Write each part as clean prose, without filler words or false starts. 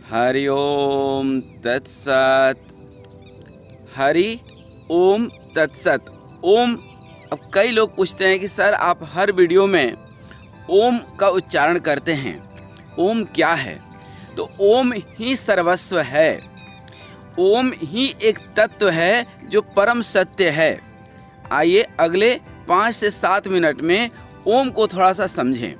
हरि ओम तत्सत। हरि ओम तत्सत। ओम। अब कई लोग पूछते हैं कि सर आप हर वीडियो में ओम का उच्चारण करते हैं, ओम क्या है? तो ओम ही सर्वस्व है। ओम ही एक तत्व है जो परम सत्य है। आइए अगले 5 से 7 मिनट में ओम को थोड़ा सा समझें।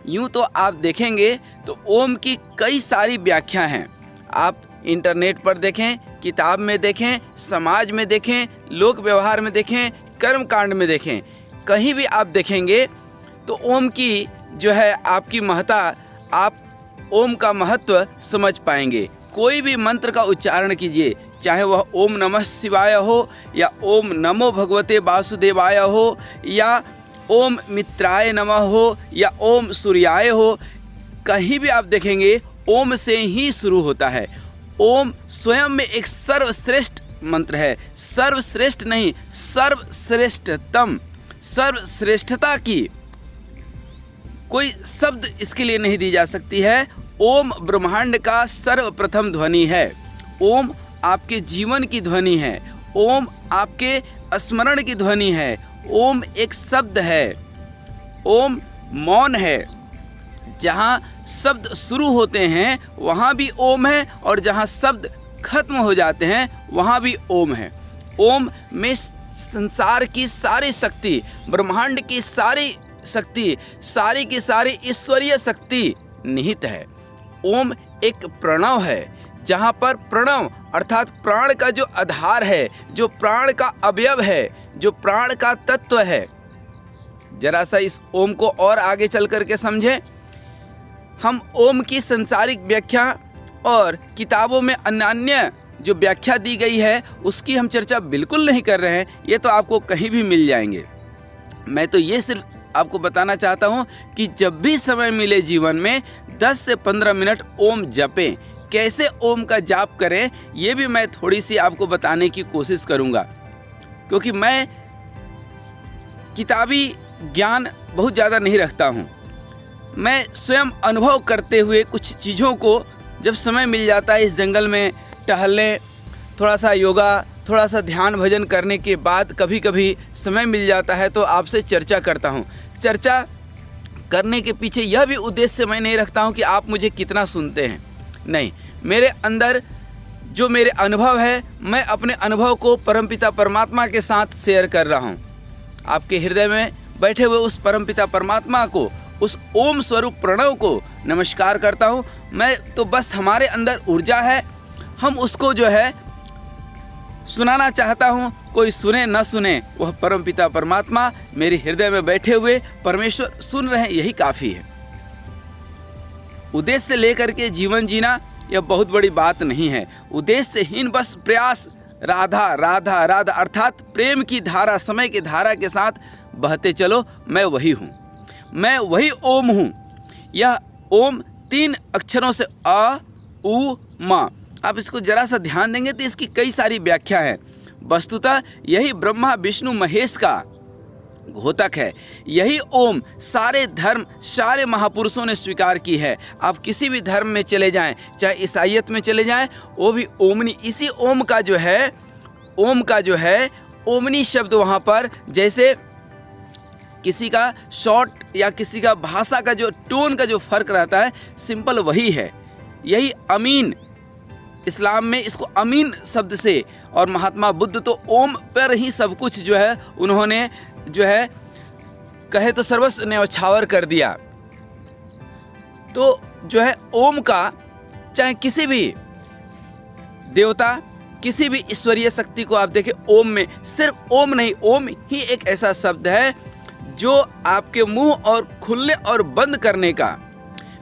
यूँ तो आप देखेंगे तो ओम की कई सारी व्याख्या हैं। आप इंटरनेट पर देखें, किताब में देखें, समाज में देखें, लोक व्यवहार में देखें, कर्म कांड में देखें, कहीं भी आप देखेंगे तो ओम की जो है आपकी महत्ता, आप ओम का महत्व समझ पाएंगे। कोई भी मंत्र का उच्चारण कीजिए, चाहे वह ओम नमः शिवाय हो या ओम नमो भगवते वासुदेवाय हो या ओम मित्राय नमः हो या ओम सूर्याय हो, कहीं भी आप देखेंगे ओम से ही शुरू होता है। ओम स्वयं में एक सर्वश्रेष्ठ मंत्र है। सर्वश्रेष्ठ नहीं, सर्वश्रेष्ठतम। सर्वश्रेष्ठता की कोई शब्द इसके लिए नहीं दी जा सकती है। ओम ब्रह्मांड का सर्वप्रथम ध्वनि है। ओम आपके जीवन की ध्वनि है। ओम आपके स्मरण की ध्वनि है। ओम एक शब्द है। ओम मौन है। जहाँ शब्द शुरू होते हैं वहाँ भी ओम है और जहाँ शब्द खत्म हो जाते हैं वहाँ भी ओम है। ओम में संसार की सारी शक्ति, ब्रह्मांड की सारी शक्ति, सारी की सारी ईश्वरीय शक्ति निहित है। ओम एक प्रणव है, जहाँ पर प्रणव अर्थात प्राण का जो आधार है, जो प्राण का अवयव है, जो प्राण का तत्व है। जरा सा इस ओम को और आगे चल करके समझें। हम ओम की संसारिक व्याख्या और किताबों में अन्य जो व्याख्या दी गई है उसकी हम चर्चा बिल्कुल नहीं कर रहे हैं। ये तो आपको कहीं भी मिल जाएंगे। मैं तो ये सिर्फ आपको बताना चाहता हूँ कि जब भी समय मिले जीवन में 10 से 15 मिनट ओम जपें। कैसे ओम का जाप करें ये भी मैं थोड़ी सी आपको बताने की कोशिश करूँगा, क्योंकि मैं किताबी ज्ञान बहुत ज़्यादा नहीं रखता हूँ। मैं स्वयं अनुभव करते हुए कुछ चीज़ों को, जब समय मिल जाता है इस जंगल में टहलने, थोड़ा सा योगा, थोड़ा सा ध्यान भजन करने के बाद कभी कभी समय मिल जाता है तो आपसे चर्चा करता हूँ। चर्चा करने के पीछे यह भी उद्देश्य मैं नहीं रखता हूँ कि आप मुझे कितना सुनते हैं। नहीं, मेरे अंदर जो मेरे अनुभव है, मैं अपने अनुभव को परमपिता परमात्मा के साथ शेयर कर रहा हूँ। आपके हृदय में बैठे हुए उस परमपिता परमात्मा को, उस ओम स्वरूप प्रणव को नमस्कार करता हूँ। मैं तो बस हमारे अंदर ऊर्जा है, हम उसको जो है सुनाना चाहता हूँ। कोई सुने न सुने, वह परमपिता परमात्मा मेरे हृदय में बैठे हुए परमेश्वर सुन रहे हैं, यही काफ़ी है। उद्देश्य लेकर के जीवन जीना यह बहुत बड़ी बात नहीं है। उद्देश्यहीन बस प्रयास, राधा राधा राधा अर्थात प्रेम की धारा, समय की धारा के साथ बहते चलो। मैं वही हूँ, मैं वही ओम हूँ। यह ओम 3 अक्षरों से अ उ म। आप इसको जरा सा ध्यान देंगे तो इसकी कई सारी व्याख्या है। वस्तुतः यही ब्रह्मा विष्णु महेश का घोतक है। यही ओम सारे धर्म, सारे महापुरुषों ने स्वीकार की है। आप किसी भी धर्म में चले जाएं, चाहे ईसाइयत में चले जाएं, वो भी ओमनी, इसी ओम का जो है, ओम का जो है ओमनी शब्द वहाँ पर, जैसे किसी का शॉर्ट या किसी का भाषा का जो टोन का जो फर्क रहता है, सिंपल वही है। यही अमीन, इस्लाम में इसको अमीन शब्द से, और महात्मा बुद्ध तो ओम पर ही सब कुछ जो है उन्होंने जो है कहे तो सर्वस्व न्यौछावर कर दिया। तो जो है ओम का, चाहे किसी भी देवता, किसी भी ईश्वरीय शक्ति को आप देखें, ओम में सिर्फ ओम नहीं, ओम ही एक ऐसा शब्द है जो आपके मुंह और खुलने और बंद करने का,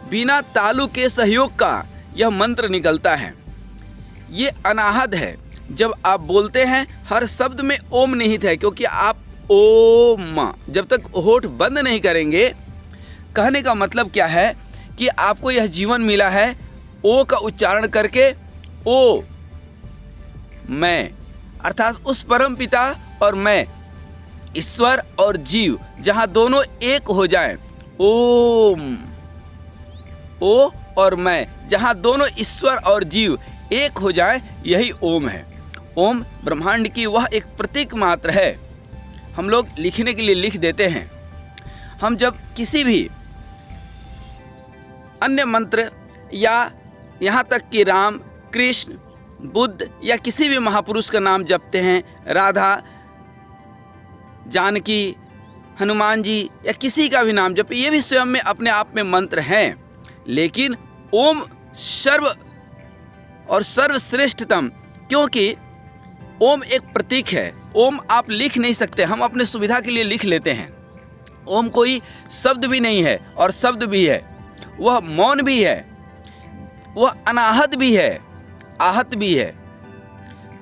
बिना तालु के सहयोग का यह मंत्र निकलता है। ये अनाहद है। जब आप बोलते हैं हर शब्द में ओम निहित है, क्योंकि आप ओम जब तक होठ बंद नहीं करेंगे, कहने का मतलब क्या है कि आपको यह जीवन मिला है ओ का उच्चारण करके। ओ मैं अर्थात उस परम पिता और मैं, ईश्वर और जीव, जहां दोनों एक हो जाएं। ओम, ओ और मैं, जहाँ दोनों ईश्वर और जीव एक हो जाएं, यही ओम है। ओम ब्रह्मांड की वह एक प्रतीक मात्र है। हम लोग लिखने के लिए लिख देते हैं। हम जब किसी भी अन्य मंत्र या यहाँ तक कि राम, कृष्ण, बुद्ध या किसी भी महापुरुष का नाम जपते हैं, राधा, जानकी, हनुमान जी या किसी का भी नाम जप, ये भी स्वयं में अपने आप में मंत्र हैं, लेकिन ओम सर्व और सर्वश्रेष्ठतम, क्योंकि ओम एक प्रतीक है। ओम आप लिख नहीं सकते, हम अपने सुविधा के लिए लिख लेते हैं। ओम कोई शब्द भी नहीं है और शब्द भी है, वह मौन भी है, वह अनाहत भी है, आहत भी है।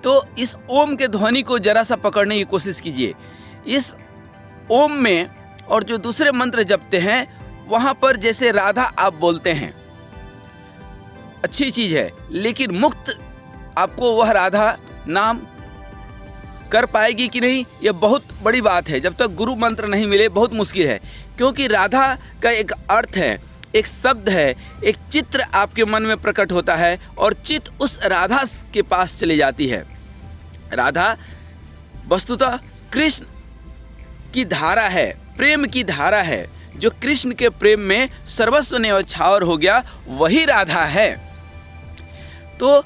तो इस ओम के ध्वनि को जरा सा पकड़ने की कोशिश कीजिए। इस ओम में और जो दूसरे मंत्र जपते हैं वहाँ पर जैसे राधा आप बोलते हैं, अच्छी चीज़ है, लेकिन मुक्त आपको वह राधा नाम कर पाएगी कि नहीं, यह बहुत बड़ी बात है। जब तक गुरु मंत्र नहीं मिले बहुत मुश्किल है, क्योंकि राधा का एक अर्थ है, एक शब्द है, एक चित्र आपके मन में प्रकट होता है और चित्त उस राधा के पास चली जाती है। राधा वस्तुतः कृष्ण की धारा है, प्रेम की धारा है। जो कृष्ण के प्रेम में सर्वस्व न्यौछावर हो गया, वही राधा है। तो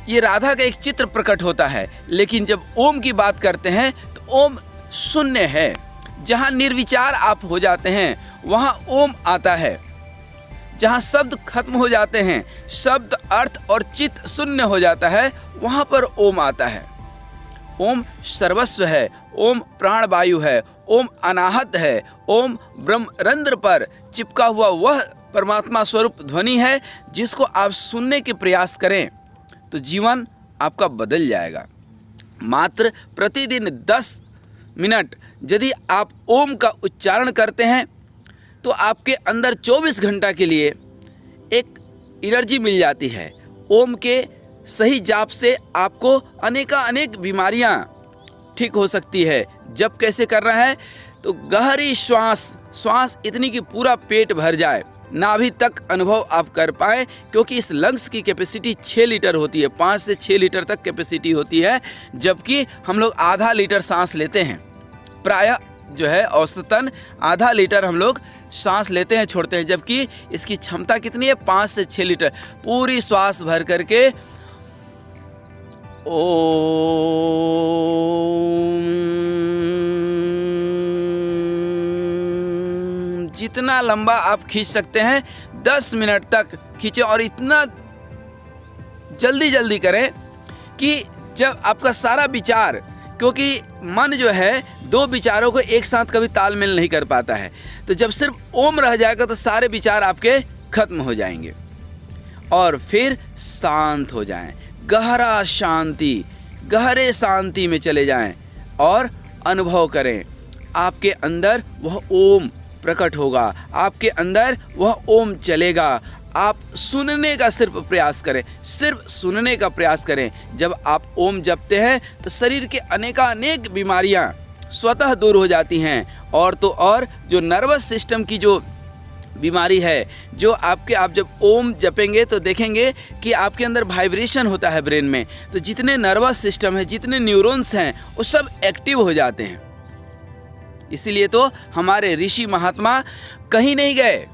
ये राधा का एक चित्र प्रकट होता है। लेकिन जब ओम की बात करते हैं तो ओम शून्य है। जहाँ निर्विचार आप हो जाते हैं वहाँ ओम आता है। जहाँ शब्द खत्म हो जाते हैं, शब्द, अर्थ और चित्त शून्य हो जाता है, वहाँ पर ओम आता है। ओम सर्वस्व है, ओम प्राणवायु है, ओम अनाहत है, ओम ब्रह्मरंध्र पर चिपका हुआ वह परमात्मा स्वरूप ध्वनि है, जिसको आप सुनने के प्रयास करें तो जीवन आपका बदल जाएगा। मात्र प्रतिदिन 10 मिनट यदि आप ओम का उच्चारण करते हैं तो आपके अंदर 24 घंटा के लिए एक एनर्जी मिल जाती है। ओम के सही जाप से आपको अनेक बीमारियां ठीक हो सकती है। जब कैसे करना है तो गहरी श्वास इतनी कि पूरा पेट भर जाए, नाभि तक अनुभव आप कर पाएँ, क्योंकि इस लंग्स की कैपेसिटी 6 लीटर होती है, 5 से 6 लीटर तक कैपेसिटी होती है, जबकि हम लोग आधा लीटर सांस लेते हैं। प्रायः जो है औसतन आधा लीटर हम लोग सांस लेते हैं, छोड़ते हैं, जबकि इसकी क्षमता कितनी है, 5 से 6 लीटर। पूरी श्वास भर करके ओम, जितना लंबा आप खींच सकते हैं 10 मिनट तक खींचे, और इतना जल्दी करें कि जब आपका सारा विचार, क्योंकि मन जो है 2 विचारों को एक साथ कभी तालमेल नहीं कर पाता है, तो जब सिर्फ ओम रह जाएगा तो सारे विचार आपके खत्म हो जाएंगे और फिर शांत हो जाएं। गहरा शांति, गहरे शांति में चले जाएं और अनुभव करें। आपके अंदर वह ओम प्रकट होगा, आपके अंदर वह ओम चलेगा। आप सुनने का सिर्फ प्रयास करें, सिर्फ सुनने का प्रयास करें। जब आप ओम जपते हैं तो शरीर के अनेक बीमारियां स्वतः दूर हो जाती हैं। और तो और जो नर्वस सिस्टम की जो बीमारी है, जो आप जब ओम जपेंगे तो देखेंगे कि आपके अंदर वाइब्रेशन होता है ब्रेन में, तो जितने नर्वस सिस्टम है, जितने न्यूरॉन्स हैं, वो सब एक्टिव हो जाते हैं। इसीलिए तो हमारे ऋषि महात्मा कहीं नहीं गए,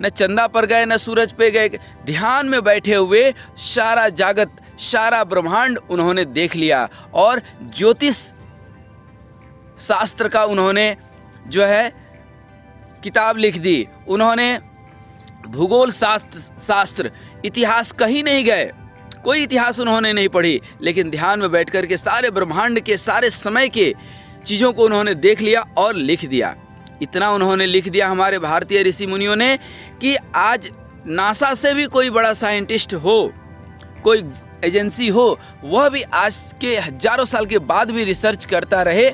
न चंदा पर गए, न सूरज पे गए, ध्यान में बैठे हुए सारा जागत, सारा ब्रह्मांड उन्होंने देख लिया और ज्योतिष शास्त्र का उन्होंने जो है किताब लिख दी। उन्होंने भूगोल शास्त्र, इतिहास कहीं नहीं गए, कोई इतिहास उन्होंने नहीं पढ़ी, लेकिन ध्यान में बैठ कर के सारे ब्रह्मांड के, सारे समय के चीज़ों को उन्होंने देख लिया और लिख दिया। इतना उन्होंने लिख दिया हमारे भारतीय ऋषि मुनियों ने कि आज नासा से भी कोई बड़ा साइंटिस्ट हो, कोई एजेंसी हो, वह भी आज के हजारों साल के बाद भी रिसर्च करता रहे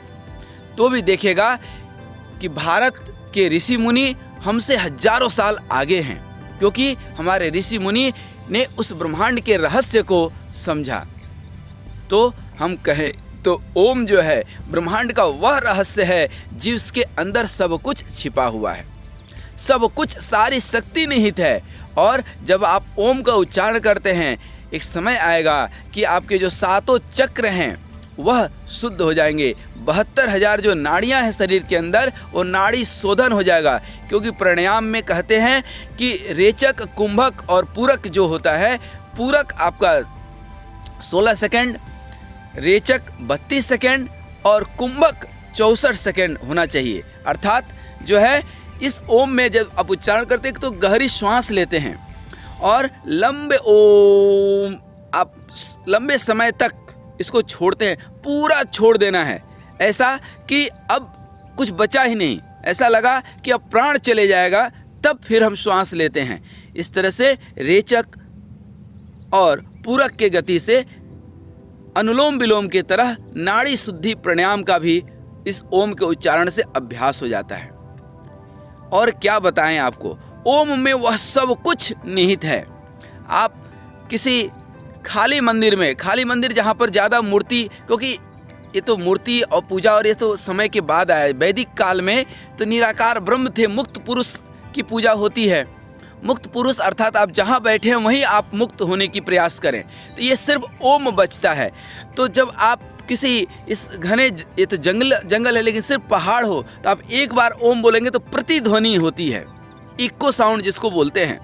तो भी देखेगा कि भारत के ऋषि मुनि हमसे हजारों साल आगे हैं, क्योंकि हमारे ऋषि मुनि ने उस ब्रह्मांड के रहस्य को समझा। तो हम कहें तो ओम जो है ब्रह्मांड का वह रहस्य है जिसके अंदर सब कुछ छिपा हुआ है। सब कुछ, सारी शक्ति निहित है। और जब आप ओम का उच्चारण करते हैं, एक समय आएगा कि आपके जो 7 चक्र हैं वह शुद्ध हो जाएंगे। 72,000 जो नाड़ियां हैं शरीर के अंदर, वो नाड़ी शोधन हो जाएगा। क्योंकि प्राणायाम में कहते हैं कि रेचक, कुंभक और पूरक जो होता है, पूरक आपका 16 सेकंड, रेचक 32 सेकंड और कुंभक 64 सेकंड होना चाहिए। अर्थात जो है इस ओम में जब आप उच्चारण करते हैं तो गहरी श्वास लेते हैं और लंबे ओम, आप लंबे समय तक इसको छोड़ते हैं, पूरा छोड़ देना है, ऐसा कि अब कुछ बचा ही नहीं, ऐसा लगा कि अब प्राण चले जाएगा, तब फिर हम श्वास लेते हैं। इस तरह से रेचक और पूरक के गति से अनुलोम विलोम की तरह नाड़ी शुद्धि प्राणायाम का भी इस ओम के उच्चारण से अभ्यास हो जाता है। और क्या बताएं आपको, ओम में वह सब कुछ निहित है। आप किसी खाली मंदिर में, खाली मंदिर जहाँ पर ज़्यादा मूर्ति, क्योंकि ये तो मूर्ति और पूजा और ये तो समय के बाद आया, वैदिक काल में तो निराकार ब्रह्म थे, मुक्त पुरुष की पूजा होती है। मुक्त पुरुष अर्थात आप जहाँ बैठे हैं वहीं आप मुक्त होने की प्रयास करें, तो ये सिर्फ ओम बचता है। तो जब आप किसी इस घने, ये तो जंगल है लेकिन सिर्फ पहाड़ हो, तो आप एक बार ओम बोलेंगे तो प्रतिध्वनि होती है, इको साउंड जिसको बोलते हैं।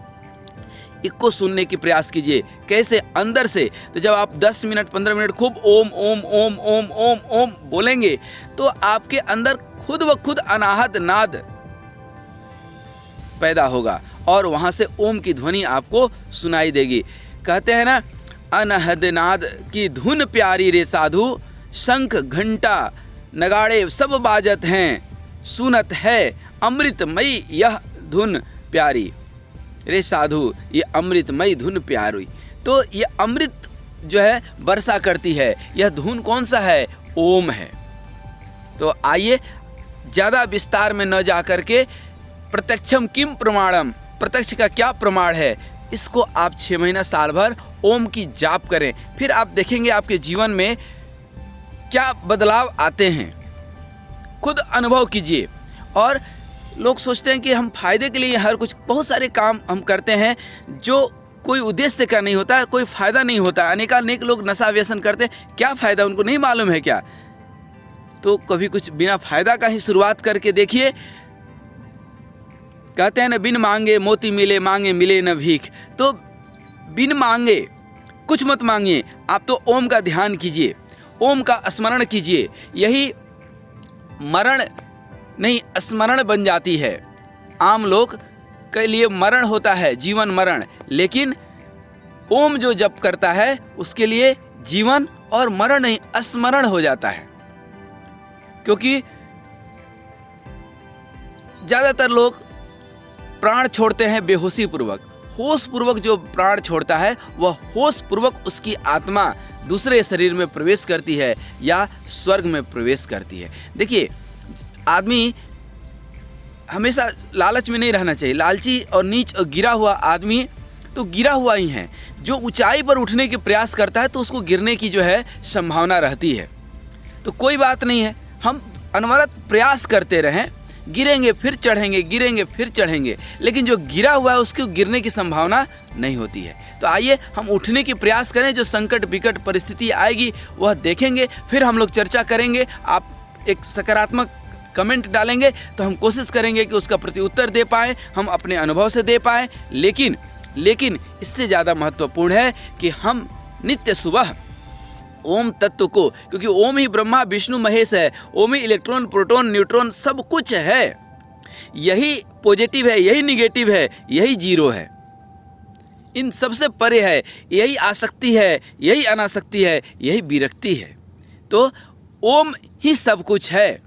इको सुनने की प्रयास कीजिए, कैसे अंदर से। तो जब आप 10 मिनट 15 मिनट खूब ओम ओम ओम ओम ओम ओम बोलेंगे तो आपके अंदर खुद ब खुद अनाहत नाद पैदा होगा और वहाँ से ओम की ध्वनि आपको सुनाई देगी। कहते हैं ना, अनहद नाद की धुन प्यारी रे साधु, शंख घंटा नगाड़े सब बाजत हैं, सुनत है अमृतमयी यह धुन प्यारी रे साधु, ये अमृतमयी धुन प्यारी। तो ये अमृत जो है वर्षा करती है, यह धुन कौन सा है? ओम है। तो आइए ज़्यादा विस्तार में न जा कर के प्रत्यक्षम किम प्रमाणम, प्रत्यक्ष का क्या प्रमाण है, इसको आप 6 महीना साल भर ओम की जाप करें, फिर आप देखेंगे आपके जीवन में क्या बदलाव आते हैं। खुद अनुभव कीजिए। और लोग सोचते हैं कि हम फायदे के लिए हर कुछ, बहुत सारे काम हम करते हैं जो कोई उद्देश्य का नहीं होता है, कोई फ़ायदा नहीं होता। अनेकानेक लोग नशा व्यसन करते हैं, क्या फ़ायदा उनको नहीं मालूम है क्या? तो कभी कुछ बिना फ़ायदा का ही शुरुआत करके देखिए। कहते हैं ना, बिन मांगे मोती मिले, मांगे मिले न भीख। तो बिन मांगे कुछ मत मांगिए, आप तो ओम का ध्यान कीजिए, ओम का स्मरण कीजिए। यही मरण नहीं स्मरण बन जाती है। आम लोग के लिए मरण होता है, जीवन मरण, लेकिन ओम जो जप करता है उसके लिए जीवन और मरण नहीं स्मरण हो जाता है। क्योंकि ज़्यादातर लोग प्राण छोड़ते हैं बेहोशी पूर्वक। होश पूर्वक जो प्राण छोड़ता है वह होश पूर्वक उसकी आत्मा दूसरे शरीर में प्रवेश करती है या स्वर्ग में प्रवेश करती है। देखिए, आदमी हमेशा लालच में नहीं रहना चाहिए। लालची और नीच और गिरा हुआ आदमी तो गिरा हुआ ही है। जो ऊंचाई पर उठने के प्रयास करता है तो उसको गिरने की जो है संभावना रहती है। तो कोई बात नहीं है, हम अनवरत प्रयास करते रहें, गिरेंगे फिर चढ़ेंगे, गिरेंगे फिर चढ़ेंगे, लेकिन जो गिरा हुआ है उसको गिरने की संभावना नहीं होती है। तो आइए हम उठने की प्रयास करें। जो संकट विकट परिस्थिति आएगी वह देखेंगे, फिर हम लोग चर्चा करेंगे। आप एक सकारात्मक कमेंट डालेंगे तो हम कोशिश करेंगे कि उसका प्रत्युत्तर दे पाएँ, हम अपने अनुभव से दे पाएँ। लेकिन इससे ज़्यादा महत्वपूर्ण है कि हम नित्य सुबह ओम तत्व को, क्योंकि ओम ही ब्रह्मा विष्णु महेश है, ओम ही इलेक्ट्रॉन प्रोटॉन न्यूट्रॉन सब कुछ है। यही पॉजिटिव है, यही निगेटिव है, यही जीरो है, इन सबसे परे है। यही आसक्ति है, यही अनासक्ति है, यही विरक्ति है। तो ओम ही सब कुछ है।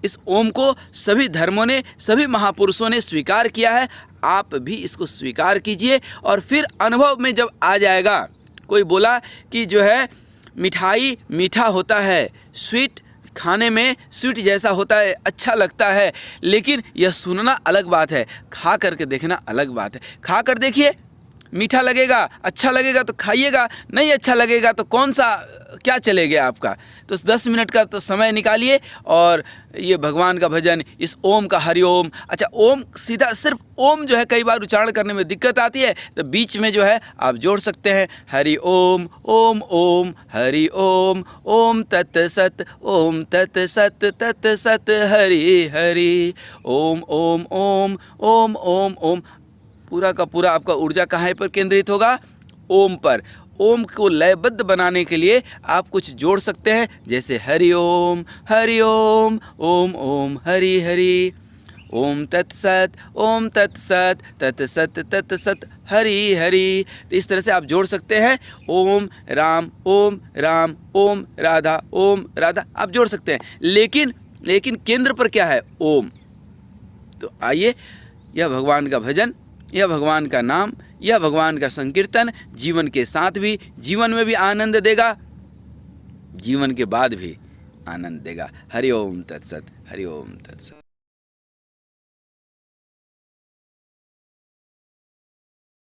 इस ओम को सभी धर्मों ने, सभी महापुरुषों ने स्वीकार किया है। आप भी इसको स्वीकार कीजिए और फिर अनुभव में जब आ जाएगा। कोई बोला कि जो है मिठाई मीठा होता है, स्वीट खाने में स्वीट जैसा होता है, अच्छा लगता है, लेकिन यह सुनना अलग बात है, खा करके देखना अलग बात है। खा कर देखिए, मीठा लगेगा, अच्छा लगेगा तो खाइएगा, नहीं अच्छा लगेगा तो कौन सा क्या चलेगा आपका। तो 10 मिनट का तो समय निकालिए और ये भगवान का भजन, इस ओम का हरि ओम। अच्छा, ओम सीधा सिर्फ ओम जो है कई बार उच्चारण करने में दिक्कत आती है, तो बीच में जो है आप जोड़ सकते हैं हरि ओम ओम ओम हरि ओम ओम तत् सत ओम तत् सत हरि हरि ओम ओम ओम ओम ओम ओम। पूरा का पूरा आपका ऊर्जा कहाँ पर केंद्रित होगा? ओम पर। ओम को लयबद्ध बनाने के लिए आप कुछ जोड़ सकते हैं, जैसे हरि ओम ओम ओम हरि हरि ओम तत्सत तत् सत हरि हरि। तो इस तरह से आप जोड़ सकते हैं ओम राम ओम राधा आप जोड़ सकते हैं, लेकिन केंद्र पर क्या है? ओम। तो आइए, यह भगवान का भजन, यह भगवान का नाम, यह भगवान का संकीर्तन जीवन के साथ भी, जीवन में भी आनंद देगा, जीवन के बाद भी आनंद देगा। हरि ओम तत्सत, हरि ओम तत्सत।